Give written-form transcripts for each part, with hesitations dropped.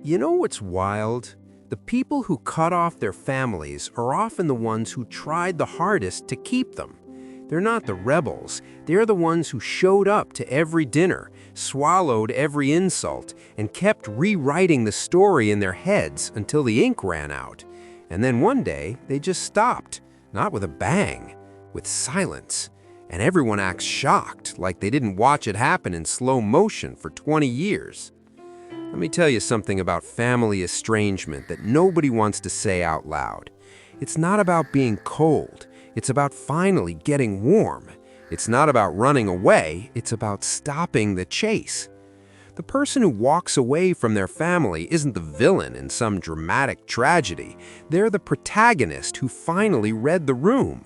You know what's wild? The people who cut off their families are often the ones who tried the hardest to keep them. They're not the rebels. They're the ones who showed up to every dinner, swallowed every insult, and kept rewriting the story in their heads until the ink ran out. And then one day, they just stopped. Not with a bang, with silence. And everyone acts shocked, like they didn't watch it happen in slow motion for 20 years. Let me tell you something about family estrangement that nobody wants to say out loud. It's not about being cold. It's about finally getting warm. It's not about running away. It's about stopping the chase. The person who walks away from their family isn't the villain in some dramatic tragedy. They're the protagonist who finally read the room.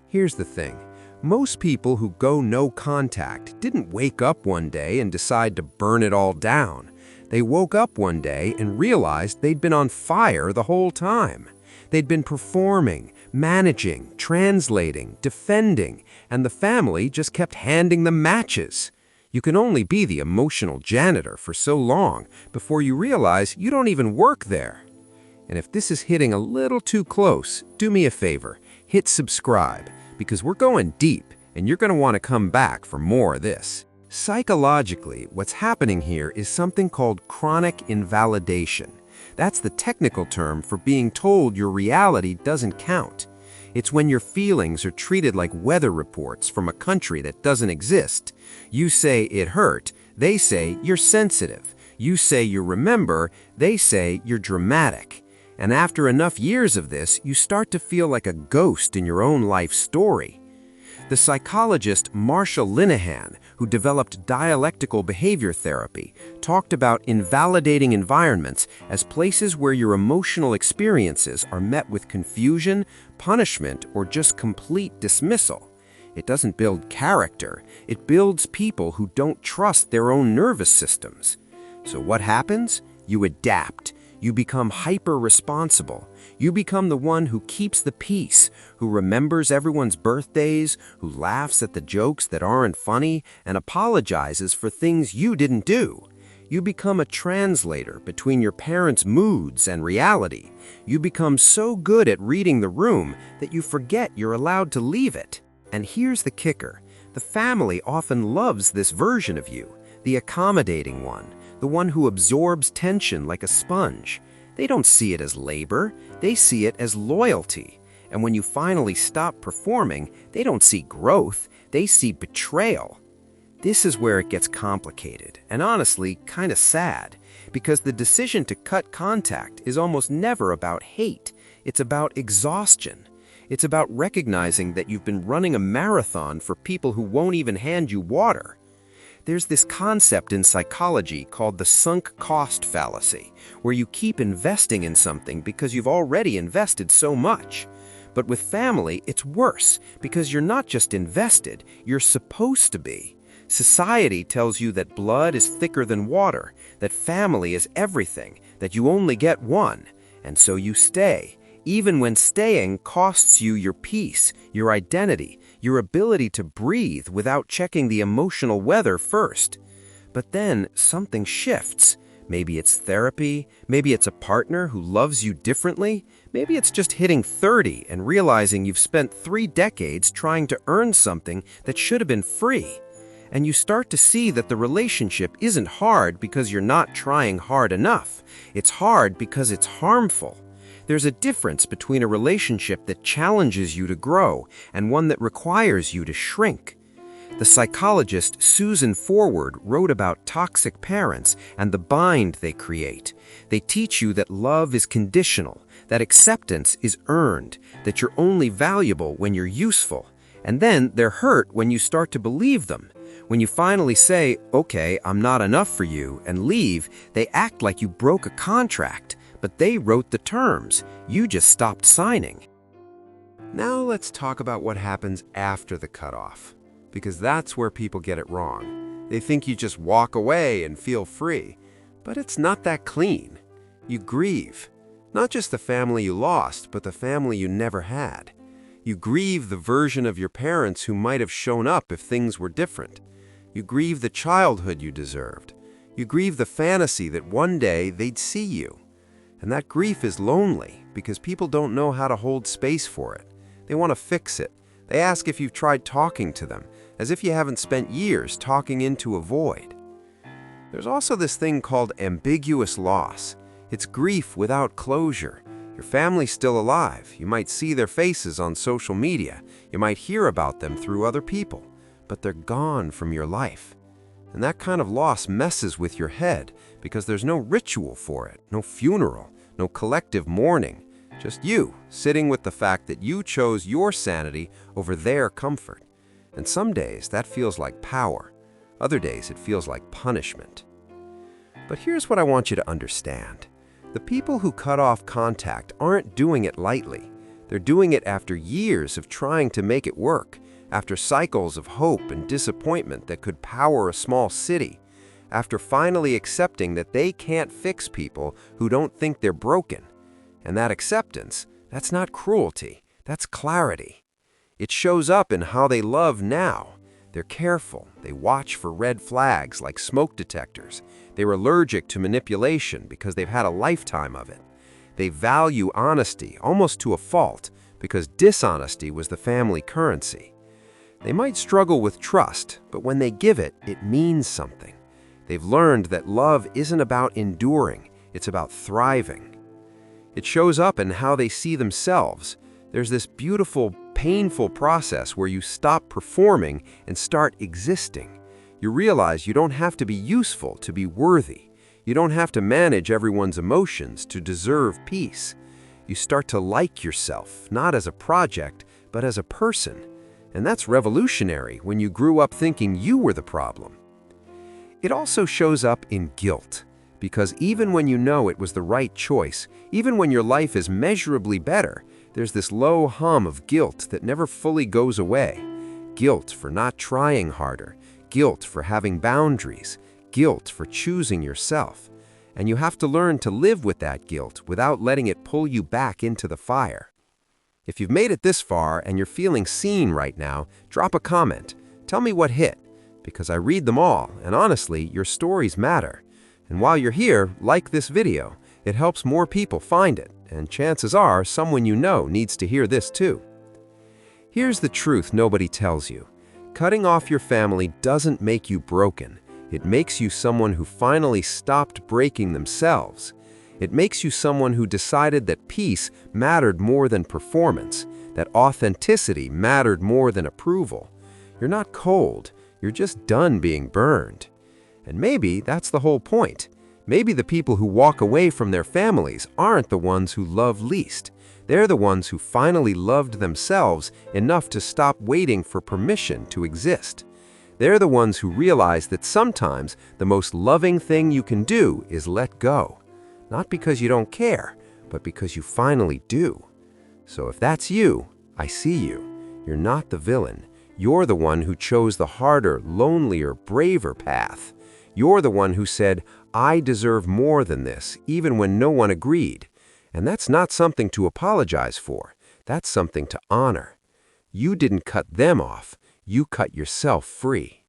Here's the thing. Most people who go no contact didn't wake up one day and decide to burn it all down. They woke up one day and realized they'd been on fire the whole time. They'd been performing, managing, translating, defending, and the family just kept handing them matches. You can only be the emotional janitor for so long before you realize you don't even work there. And if this is hitting a little too close, do me a favor, hit subscribe, because we're going deep and you're going to want to come back for more of this. Psychologically, what's happening here is something called chronic invalidation. That's the technical term for being told your reality doesn't count. It's when your feelings are treated like weather reports from a country that doesn't exist. You say it hurt, they say you're sensitive. You say you remember, they say you're dramatic. And after enough years of this, you start to feel like a ghost in your own life story. The psychologist Marsha Linehan, who developed dialectical behavior therapy, talked about invalidating environments as places where your emotional experiences are met with confusion, punishment, or just complete dismissal. It doesn't build character, it builds people who don't trust their own nervous systems. So what happens? You adapt. You become hyper-responsible. You become the one who keeps the peace, who remembers everyone's birthdays, who laughs at the jokes that aren't funny, and apologizes for things you didn't do. You become a translator between your parents' moods and reality. You become so good at reading the room that you forget you're allowed to leave it. And here's the kicker. The family often loves this version of you, the accommodating one, the one who absorbs tension like a sponge. They don't see it as labor, they see it as loyalty. And when you finally stop performing, they don't see growth, they see betrayal. This is where it gets complicated, and honestly, kind of sad, because the decision to cut contact is almost never about hate. It's about exhaustion. It's about recognizing that you've been running a marathon for people who won't even hand you water. There's this concept in psychology called the sunk cost fallacy, where you keep investing in something because you've already invested so much. But with family, it's worse, because you're not just invested, you're supposed to be. Society tells you that blood is thicker than water, that family is everything, that you only get one, and so you stay, even when staying costs you your peace, your identity, your ability to breathe without checking the emotional weather first. But then something shifts. Maybe it's therapy, maybe it's a partner who loves you differently, maybe it's just hitting 30 and realizing you've spent 3 decades trying to earn something that should have been free. And you start to see that the relationship isn't hard because you're not trying hard enough. It's hard because it's harmful. There's a difference between a relationship that challenges you to grow and one that requires you to shrink. The psychologist Susan Forward wrote about toxic parents and the bind they create. They teach you that love is conditional, that acceptance is earned, that you're only valuable when you're useful. And then they're hurt when you start to believe them. When you finally say, "Okay, I'm not enough for you," and leave, they act like you broke a contract. But they wrote the terms. You just stopped signing. Now let's talk about what happens after the cutoff, because that's where people get it wrong. They think you just walk away and feel free, but it's not that clean. You grieve, not just the family you lost, but the family you never had. You grieve the version of your parents who might have shown up if things were different. You grieve the childhood you deserved. You grieve the fantasy that one day they'd see you. And that grief is lonely because people don't know how to hold space for it. They want to fix it. They ask if you've tried talking to them, as if you haven't spent years talking into a void. There's also this thing called ambiguous loss. It's grief without closure. Your family's still alive. You might see their faces on social media. You might hear about them through other people, but they're gone from your life. And that kind of loss messes with your head because there's no ritual for it, no funeral, no collective mourning, just you sitting with the fact that you chose your sanity over their comfort. And some days that feels like power. Other days it feels like punishment. But here's what I want you to understand. The people who cut off contact aren't doing it lightly. They're doing it after years of trying to make it work, after cycles of hope and disappointment that could power a small city, after finally accepting that they can't fix people who don't think they're broken. And that acceptance, that's not cruelty, that's clarity. It shows up in how they love now. They're careful. They watch for red flags like smoke detectors. They're allergic to manipulation because they've had a lifetime of it. They value honesty almost to a fault because dishonesty was the family currency. They might struggle with trust, but when they give it, it means something. They've learned that love isn't about enduring, it's about thriving. It shows up in how they see themselves. There's this beautiful, painful process where you stop performing and start existing. You realize you don't have to be useful to be worthy. You don't have to manage everyone's emotions to deserve peace. You start to like yourself, not as a project, but as a person. And that's revolutionary when you grew up thinking you were the problem. It also shows up in guilt, because even when you know it was the right choice, even when your life is measurably better, there's this low hum of guilt that never fully goes away. Guilt for not trying harder, guilt for having boundaries, guilt for choosing yourself. And you have to learn to live with that guilt without letting it pull you back into the fire. If you've made it this far and you're feeling seen right now, drop a comment. Tell me what hit, because I read them all, and honestly, your stories matter. And while you're here, like this video. It helps more people find it, and chances are someone you know needs to hear this too. Here's the truth nobody tells you. Cutting off your family doesn't make you broken. It makes you someone who finally stopped breaking themselves. It makes you someone who decided that peace mattered more than performance, that authenticity mattered more than approval. You're not cold, you're just done being burned. And maybe that's the whole point. Maybe the people who walk away from their families aren't the ones who love least. They're the ones who finally loved themselves enough to stop waiting for permission to exist. They're the ones who realize that sometimes the most loving thing you can do is let go. Not because you don't care, but because you finally do. So if that's you, I see you. You're not the villain. You're the one who chose the harder, lonelier, braver path. You're the one who said, I deserve more than this, even when no one agreed. And that's not something to apologize for. That's something to honor. You didn't cut them off. You cut yourself free.